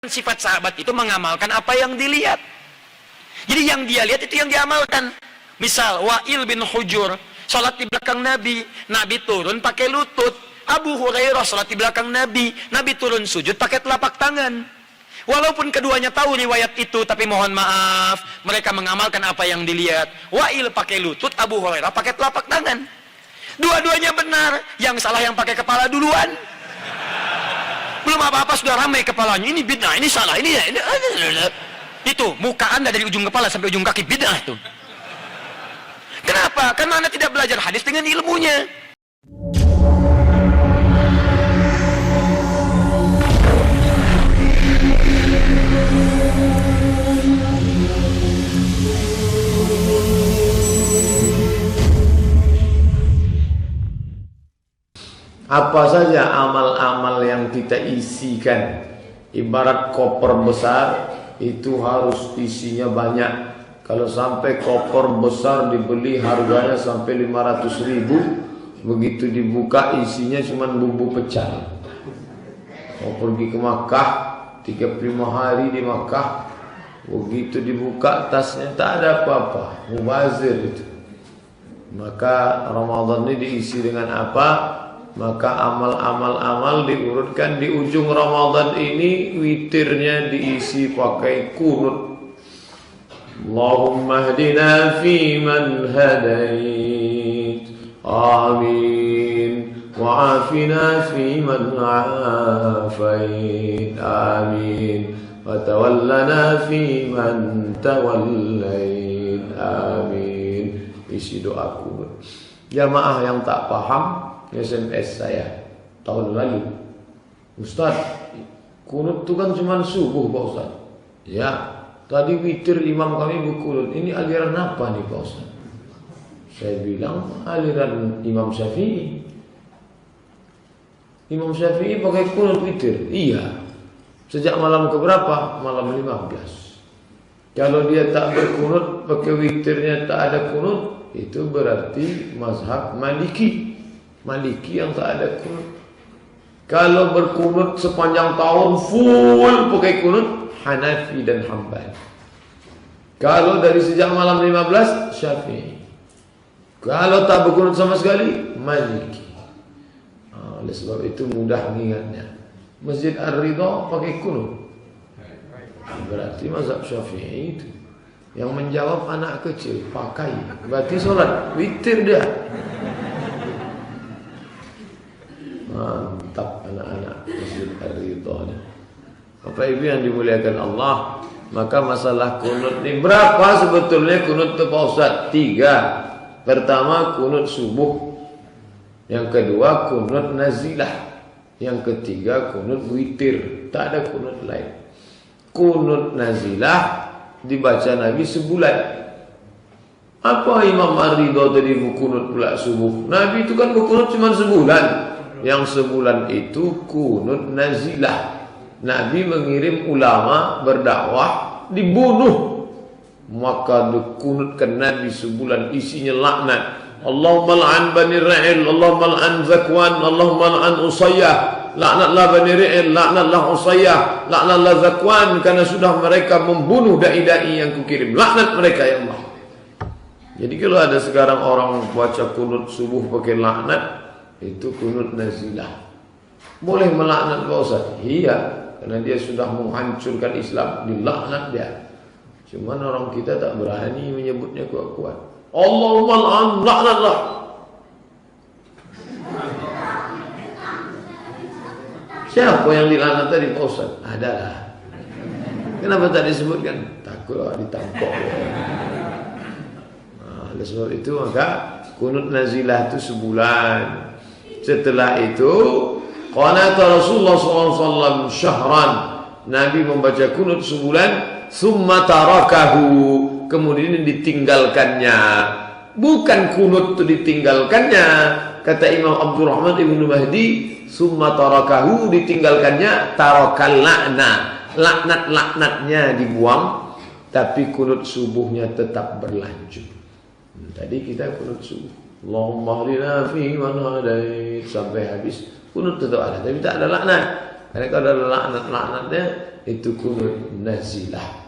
Sifat sahabat itu mengamalkan apa yang dilihat. Jadi yang dia lihat itu yang diamalkan. Misal Wa'il bin Hujur salat di belakang Nabi, Nabi turun pakai lutut. Abu Hurairah salat di belakang Nabi, Nabi turun sujud pakai telapak tangan. Walaupun keduanya tahu riwayat itu, tapi mohon maaf, mereka mengamalkan apa yang dilihat. Wa'il pakai lutut, Abu Hurairah pakai telapak tangan. Dua-duanya benar, yang salah yang pakai kepala duluan. Belum apa-apa sudah ramai kepalanya, ini bid'ah, ini salah, ini itu muka anda dari ujung kepala sampai ujung kaki bid'ah itu. Kenapa? Karena anda tidak belajar hadis dengan ilmunya. Apa saja amal-amal yang kita isikan, ibarat koper besar itu harus isinya banyak. Kalau sampai koper besar dibeli harganya sampai 500.000, begitu dibuka isinya cuma bumbu pecel. Mau pergi ke Makkah 35 hari di Makkah, begitu dibuka tasnya tak ada apa-apa, mubazir itu. Maka Ramadan ini diisi dengan apa? Maka amal-amal diurutkan di ujung Ramadan ini, witirnya diisi pakai kunut. Allahumma hdina fi man hadait, amin, wa afina fi man afait, amin, wa tawallana fi man tawallait, amin. Isi doa kunut. Jamaah yang tak paham SMS saya tahun lalu, Ustaz, kunut itu kan cuma subuh Pak Ustaz. Ya, tadi witir imam kami berkunut. Ini aliran apa nih Pak Ustaz? Saya bilang aliran Imam Syafi'i. Imam Syafi'i pakai kunut witir. Iya. Sejak malam keberapa? Malam 15. Kalau dia tak berkunut, pakai witirnya tak ada kunut, itu berarti mazhab Maliki. Maliki yang tak ada kunut. Kalau berkunut sepanjang tahun full pakai kunut, Hanafi dan Hambali. Kalau dari sejak malam 15, Syafi'i. Kalau tak berkunut sama sekali, Maliki. Oleh sebab itu mudah mengingatnya. Masjid Ar-Ridha pakai kunut, berarti mazhab Syafi'i itu. Yang menjawab anak kecil, pakai. Berarti sholat witir dia. Mantap anak-anak Masjid Ar-Ridha ni. Bapak Ibu yang dimuliakan Allah, maka masalah kunut ni berapa sebetulnya kunut tu Pak Ustaz? 3. Pertama kunut subuh, yang kedua kunut nazilah, yang ketiga kunut witir. Tak ada kunut lain. Kunut nazilah dibaca Nabi sebulan. Apa Imam Ar-Ridha tadi berkunut pula subuh? Nabi itu kan berkunut cuma sebulan. Yang sebulan itu kunut nazilah. Nabi mengirim ulama berdakwah, dibunuh. Maka dikunutkan Nabi sebulan, isinya laknat. Allahumma la'an Bani Ra'il, Allahumma la'an Zakwan, Allahumma la'an Usayyah. Laknatlah Bani Ra'il, laknatlah Usayyah, laknatlah Zakwan, karena sudah mereka membunuh da'i-da'i yang kukirim. Laknat mereka ya Allah. Jadi kalau ada sekarang orang baca kunut subuh pakai laknat, itu kunut nazilah. Boleh melaknat Pak Ustaz? Iya, karena dia sudah menghancurkan Islam, dilaknat dia. Cuman orang kita tak berani menyebutnya kuat-kuat. Allahumma la'an, laknatlah. Siapa yang dilaknat tadi Pak Ustaz? Adalah. Kenapa tak disebutkan? Takut ditangkap. Oleh sebab itu maka kunut nazilah itu sebulan. Setelah itu qanata Rasulullah SAW syahran. Nabi membaca kunut sebulan. Summa tarakahu, kemudian ditinggalkannya. Bukan kunut itu ditinggalkannya. Kata Imam Abdurrahman Ibn Mahdi, summa tarakahu, ditinggalkannya. Tarakal la'na, laknat-laknatnya dibuang, tapi kunut subuhnya tetap berlanjut. Tadi kita kunut subuh, Allahumma hdina fi man hadait, sampai habis kunut tetap ada, tapi tak ada laknat. Karena kalau ada laknat-laknatnya itu kunut nazilah.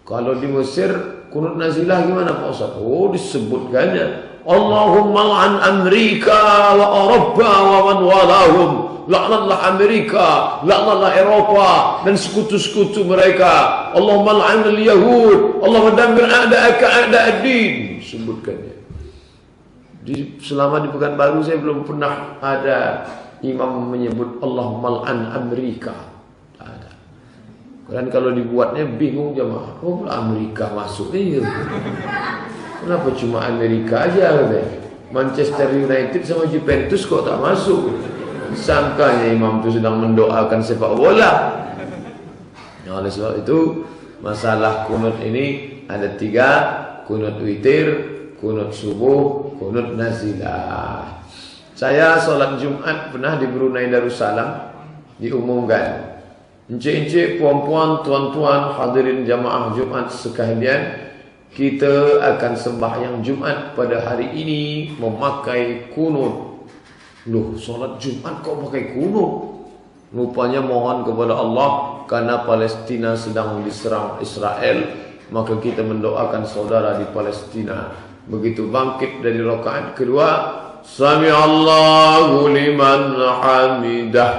Kalau di Mesir kunut nazilah gimana Pak Ustaz? Oh, disebutkannya Allahumma la'an Amerika wa Eropa wa man walahum. Laknatlah Amerika, laknatlah Eropa dan sekutu-sekutu mereka. Allahumma la'an al-Yahud, Allah mendamir a'da'aka a'da'ad-din. Sebutkannya. Selama di Pekanbaru saya belum pernah ada imam menyebut Allahumma la'an Amerika. Tak ada. Dan kalau dibuatnya bingung jemaah. Oh, Amerika masuk. Iya. Kenapa cuma Amerika aja? Manchester United sama Juventus kok tak masuk? Sangkanya imam itu sedang mendoakan sepak bola. Nah, oleh sebab itu masalah kunut ini ada 3: kunut witir, kunut subuh, kunut nazilah. Saya sholat Jumat pernah di Brunei Darussalam, diumumkan, encik-encik, puan-puan, tuan-tuan, hadirin jamaah Jumat sekalian, kita akan sembahyang Jumat pada hari ini memakai kunut. Loh, sholat Jumat kok pakai kunut? Rupanya mohon kepada Allah karena Palestina sedang diserang Israel, maka kita mendoakan saudara di Palestina. Begitu bangkit dari rakaat kedua, Sami Allahu liman hamidah.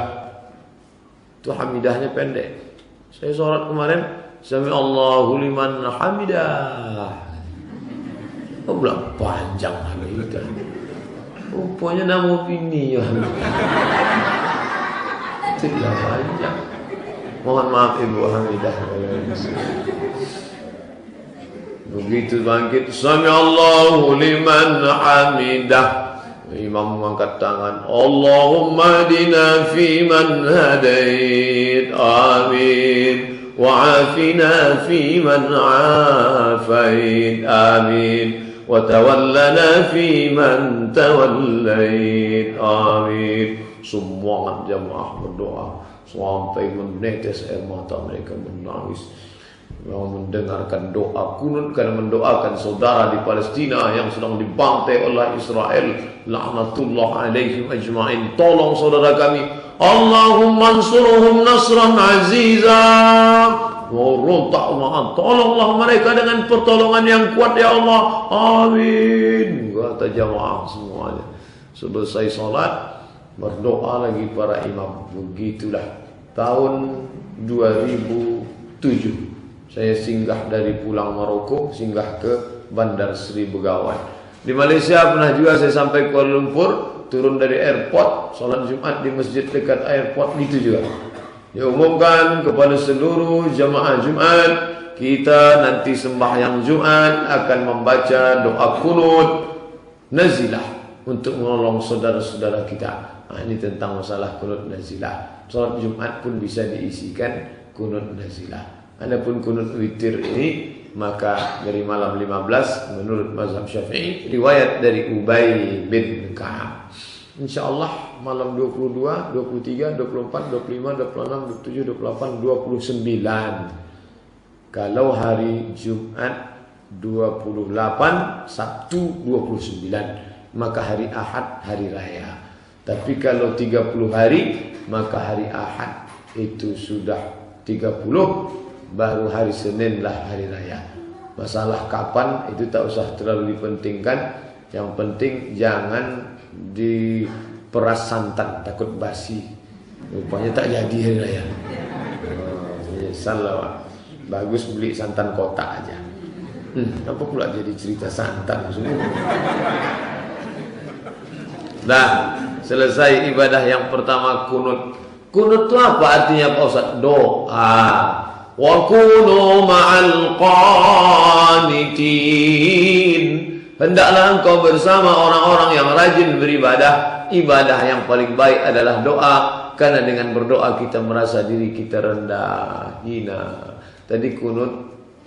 Itu hamidahnya pendek. Saya sholat kemarin, Sami Allahu liman hamidah. Oh, belum panjang hamidah. Rupanya nama bini ya. Tidak panjang. Mohon maaf Ibu Hamidah. Begitu bangkit, Sami Allahu liman hamidah. Imam mengangkat tangan, Allahumma hadina fi man hadait. Amin. Wa'afina fi man afait. Amin. وتولنا في من توليت آمين. Semua jamaah berdoa sampai menetes air mata mereka, menangis mendengarkan doa kunut karena mendoakan saudara di Palestina yang sedang dibantai oleh Israel. Laknatullah alaihim ajma'in. Tolong saudara kami, Allahumma ansurhum nasran aziza. Tolonglah mereka dengan pertolongan yang kuat ya Allah. Amin. Kata jamaah semuanya. Selesai sholat, berdoa lagi para imam. Begitulah tahun 2007 saya singgah dari pulang Maroko, singgah ke Bandar Sri Begawan. Di Malaysia pernah juga saya sampai Kuala Lumpur, turun dari airport, sholat Jumat di masjid dekat airport itu juga. Diumumkan kepada seluruh jamaah Jumat, kita nanti sembahyang Jumat akan membaca doa kunut nazilah untuk menolong saudara-saudara kita. Ini tentang masalah kunut nazilah. Salat Jumat pun bisa diisikan kunut nazilah. Adapun kunut witir ini maka dari malam 15 menurut mazhab Syafi'i, riwayat dari Ubay bin Ka'ab. InsyaAllah malam 22, 23, 24, 25, 26, 27, 28, 29. Kalau hari Jumat 28, Sabtu 29, maka hari Ahad hari raya. Tapi kalau 30 hari, maka hari Ahad itu sudah 30, baru hari Senin lah hari raya. Masalah kapan itu tak usah terlalu dipentingkan. Yang penting jangan diperas santan, takut basi. Rupanya tak jadi hari raya. Salah. Bagus beli santan kotak aja. Apa pula jadi cerita santan semua? Nah, selesai ibadah yang pertama kunut. Kunut itu apa artinya Pak Ustaz? Doa. Wa kunu ma'al qanitin. Hendaklah engkau bersama orang-orang yang rajin beribadah. Ibadah yang paling baik adalah doa, karena dengan berdoa kita merasa diri kita rendah, hina. Tadi kunut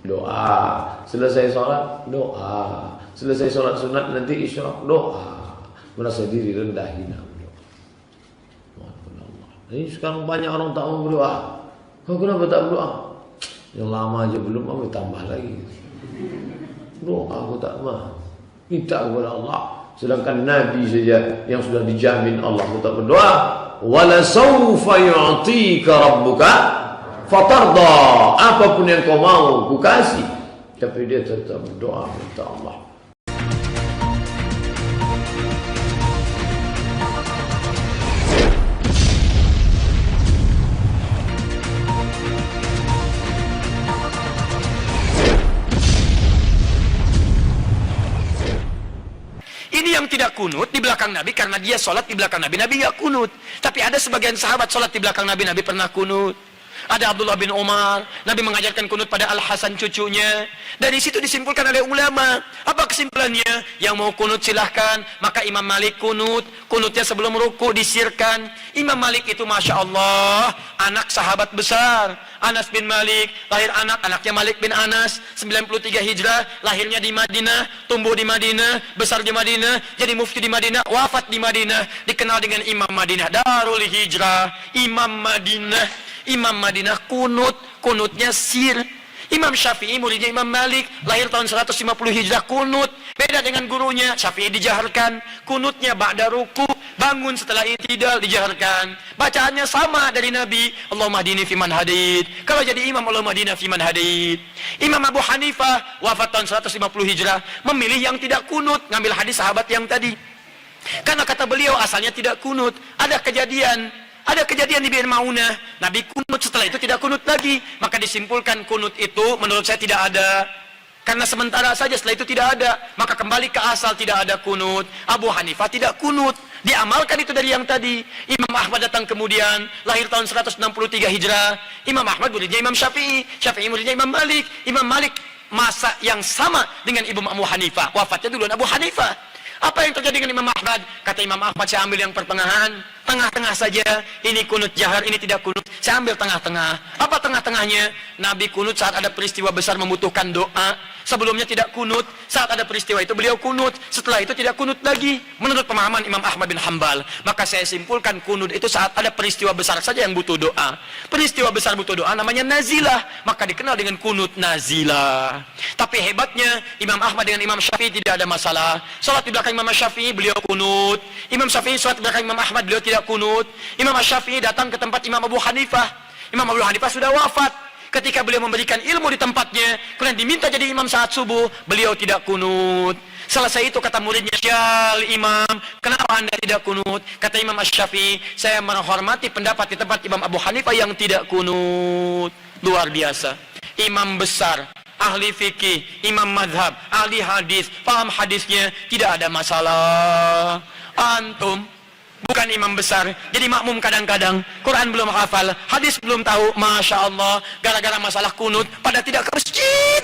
doa, selesai sholat doa, selesai sholat sunat nanti isyraq doa, merasa diri rendah, hina. Ini sekarang banyak orang tak mau berdoa. Kau kenapa tak berdoa? Yang lama aja belum mau tambah lagi. Doa aku tak mau. Minta kepada Allah. Sedangkan Nabi saja yang sudah dijamin Allah tak berdoa. wala sawfa yu'tika rabbuka fatarda. Apapun yang kau mau ku kasih. Tapi dia tetap berdoa minta Allah. Ini yang tidak kunut di belakang Nabi karena dia sholat di belakang Nabi. Nabi nggak kunut. Tapi ada sebagian sahabat sholat di belakang Nabi. Nabi pernah kunut. Ada Abdullah bin Umar. Nabi mengajarkan kunut pada Al-Hasan cucunya. Dari situ disimpulkan oleh ulama. Apa kesimpulannya? Yang mau kunut silahkan. Maka Imam Malik kunut. Kunutnya sebelum ruku disirkan. Imam Malik itu Masya Allah anak sahabat besar. Anas bin Malik, lahir anaknya Malik bin Anas, 93 Hijrah, lahirnya di Madinah, tumbuh di Madinah, besar di Madinah, jadi mufti di Madinah, wafat di Madinah, dikenal dengan Imam Madinah, Darul Hijrah, Imam Madinah kunutnya sir. Imam Syafi'i muridnya Imam Malik, lahir tahun 150 Hijrah, kunut. Beda dengan gurunya, Syafi'i dijaharkan, kunutnya ba'da ruku, bangun setelah i'tidal dijaharkan. Bacaannya sama dari Nabi, Allahumma hdini fiman hadid. Kalau jadi imam, Allahumma hdina fiman hadid. Imam Abu Hanifah, wafat tahun 150 Hijrah, memilih yang tidak kunut, ngambil hadis sahabat yang tadi. Karena kata beliau asalnya tidak kunut. Ada kejadian di Bir Maunah, Nabi kunut, setelah itu tidak kunut lagi. Maka disimpulkan kunut itu menurut saya tidak ada. Karena sementara saja, setelah itu tidak ada. Maka kembali ke asal, tidak ada kunut. Abu Hanifah tidak kunut. Diamalkan itu dari yang tadi. Imam Ahmad datang kemudian, lahir tahun 163 Hijrah. Imam Ahmad muridnya Imam Syafi'i. Syafi'i muridnya Imam Malik. Imam Malik masa yang sama dengan Imam Abu Hanifah. Wafatnya duluan Abu Hanifah. Apa yang terjadi dengan Imam Ahmad? Kata Imam Ahmad, saya ambil yang pertengahan, tengah-tengah saja. Ini kunut jahar, ini tidak kunut. Saya ambil tengah-tengah. Apa tengah-tengahnya? Nabi kunut saat ada peristiwa besar membutuhkan doa. Sebelumnya tidak kunut. Saat ada peristiwa itu beliau kunut. Setelah itu tidak kunut lagi. Menurut pemahaman Imam Ahmad bin Hanbal. Maka saya simpulkan kunut itu saat ada peristiwa besar saja yang butuh doa. Peristiwa besar butuh doa namanya nazilah. Maka dikenal dengan kunut nazilah. Tapi hebatnya Imam Ahmad dengan Imam Syafi'i tidak ada masalah. Salat di belakang Imam Syafi'i beliau kunut. Imam Syafi'i salat di belakang Imam Ahmad beliau tidak kunut. Imam Syafi'i datang ke tempat Imam Abu Hanifah. Imam Abu Hanifah sudah wafat. Ketika beliau memberikan ilmu di tempatnya, kemudian diminta jadi imam saat subuh, beliau tidak kunut. Selesai itu kata muridnya, "Syal Imam, kenapa anda tidak kunut?" Kata Imam Syafi'i, "Saya menghormati pendapat di tempat Imam Abu Hanifah yang tidak kunut." Luar biasa. Imam besar, ahli fikih, imam madhab, ahli hadis, paham hadisnya, tidak ada masalah. Antum bukan imam besar, jadi makmum kadang-kadang, Quran belum hafal, hadis belum tahu, Masya Allah, gara-gara masalah kunut, pada tidak ke masjid.